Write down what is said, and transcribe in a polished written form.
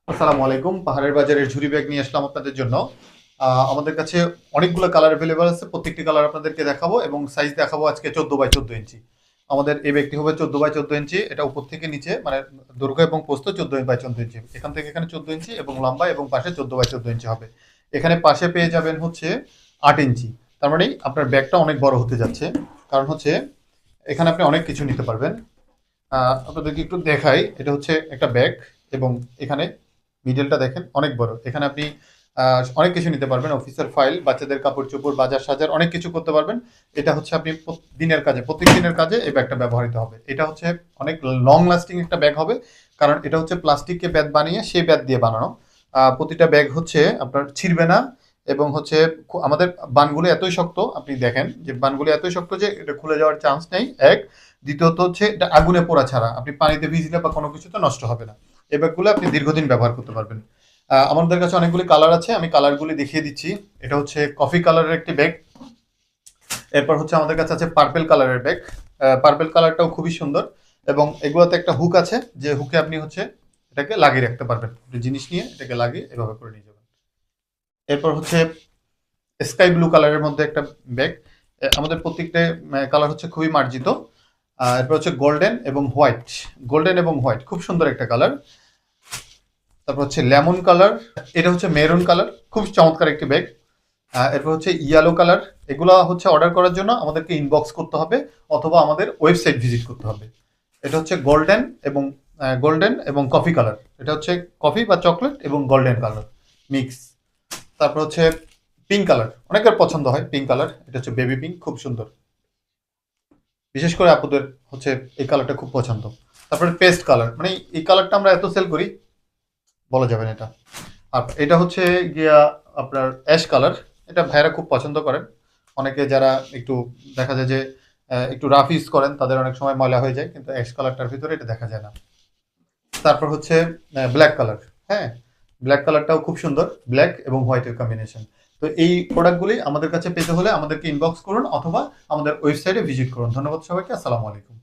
আসসালামু আলাইকুম। পাহাড়ের বাজারের ঝুরি ব্যাগ নিয়ে আসলাম আপনাদের জন্য। আমাদের কাছে অনেকগুলো কালার অ্যাভেলেবল আছে। প্রত্যেকটি কালার আপনাদেরকে দেখাবো এবং সাইজ দেখাবো আজকে 14 বাই 14 ইঞ্চি। আমাদের এই ব্যাগটি হবে 14 বাই 14 ইঞ্চি। এটা উপর থেকে নিচে মানে দৈর্ঘ্য এবং প্রস্থ 14 বাই 14 ইঞ্চি। এখান থেকে এখানে 14 ইঞ্চি এবং লম্বা এবং পাশে 14 বাই 14 ইঞ্চি হবে। এখানে পাশে পেয়ে যাবেন হচ্ছে 8 ইঞ্চি। তার মানে আপনার ব্যাগটা অনেক বড় হতে যাচ্ছে। কারণ হচ্ছে এখানে আপনি অনেক কিছু নিতে পারবেন। আপনাদেরকে একটু দেখাই, এটা হচ্ছে একটা ব্যাগ এবং এখানে মিডলটা দেখেন অনেক বড়। এখানে আপনি অনেক কিছু নিতে পারবেন, অফিসের ফাইল, বাচ্চাদের কাপড় চোপড়, বাজার সাজার অনেক কিছু করতে পারবেন। এটা হচ্ছে আপনি দিনের কাজে, প্রত্যেক দিনের কাজে এই ব্যাগটা ব্যবহৃত হবে। এটা হচ্ছে অনেক লং লাস্টিং একটা ব্যাগ হবে, কারণ এটা হচ্ছে প্লাস্টিককে ব্যাগ বানিয়ে সেই ব্যাগ দিয়ে বানানো। প্রতিটা ব্যাগ হচ্ছে আপনার ছিঁড়বে না এবং হচ্ছে আমাদের বানগুলো এতই শক্ত, আপনি দেখেন যে বানগুলো এতই শক্ত যে এটা খুলে যাওয়ার চান্স নেই এক। দ্বিতীয়ত হচ্ছে এটা আগুনে পোড়া ছাড়া, আপনি পানিতে ভিজলে বা কোনো কিছুতে নষ্ট হবে না। এই ব্যাগগুলো আপনি দীর্ঘদিন ব্যবহার করতে পারবেন। আমাদের কাছে অনেকগুলি কালার আছে, আমি কালারগুলি দেখিয়ে দিচ্ছি। এটা হচ্ছে কফি কালারের একটি ব্যাগ। এরপর হচ্ছে আমাদের কাছে আছে পার্পেল কালারের ব্যাগ। পার্পেল কালারটাও খুবই সুন্দর এবং এগুলোতে একটা হুক আছে, যে হুকে আপনি হচ্ছে এটাকে লাগিয়ে রাখতে পারবেন। আপনি জিনিস নিয়ে এটাকে লাগিয়ে এভাবে করে নিয়ে যাবেন। এরপর হচ্ছে স্কাই ব্লু কালারের মধ্যে একটা ব্যাগ। আমাদের প্রত্যেকটা কালার হচ্ছে খুবই মার্জিত। এরপর হচ্ছে গোল্ডেন এবং হোয়াইট। গোল্ডেন এবং হোয়াইট খুব সুন্দর একটা কালার। তারপর হচ্ছে লেমন কালার। এটা হচ্ছে মেরুন কালার, খুব চমৎকার একটি ব্যাগ। এরপর হচ্ছে ইয়েলো কালার। এগুলো হচ্ছে অর্ডার করার জন্য আমাদেরকে ইনবক্স করতে হবে অথবা আমাদের ওয়েবসাইট ভিজিট করতে হবে। এটা হচ্ছে গোল্ডেন এবং কফি কালার। এটা হচ্ছে কফি বা চকলেট এবং গোল্ডেন কালার মিক্স। তারপর হচ্ছে পিঙ্ক কালার, অনেকের পছন্দ হয় পিঙ্ক কালার। এটা হচ্ছে বেবি পিঙ্ক, খুব সুন্দর। বিশেষ করে আপুদের হচ্ছে এই কালারটা খুব পছন্দ। তারপরে পেস্ট কালার, মানে এই কালারটা আমরা এত সেল করি বলা যাবে না এটা। আর এটা হচ্ছে গিয়া আপনার অ্যাশ কালার। এটা ভাইয়েরা খুব পছন্দ করেন। অনেকে যারা একটু দেখা যায় যে একটু রাফ ইউজ করেন তাদের অনেক সময় ময়লা হয়ে যায়, কিন্তু অ্যাশ কালারটার ভিতরে এটা দেখা যায় না। তারপর হচ্ছে ব্ল্যাক কালার। হ্যাঁ, ব্ল্যাক কালারটাও খুব সুন্দর, ব্ল্যাক এবং হোয়াইটের কম্বিনেশন। তো এই প্রোডাক্টগুলি আমাদের কাছে পেতে হলে আমাদেরকে ইনবক্স করুন অথবা আমাদের ওয়েবসাইটে ভিজিট করুন। ধন্যবাদ সবাইকে। আসসালামু আলাইকুম।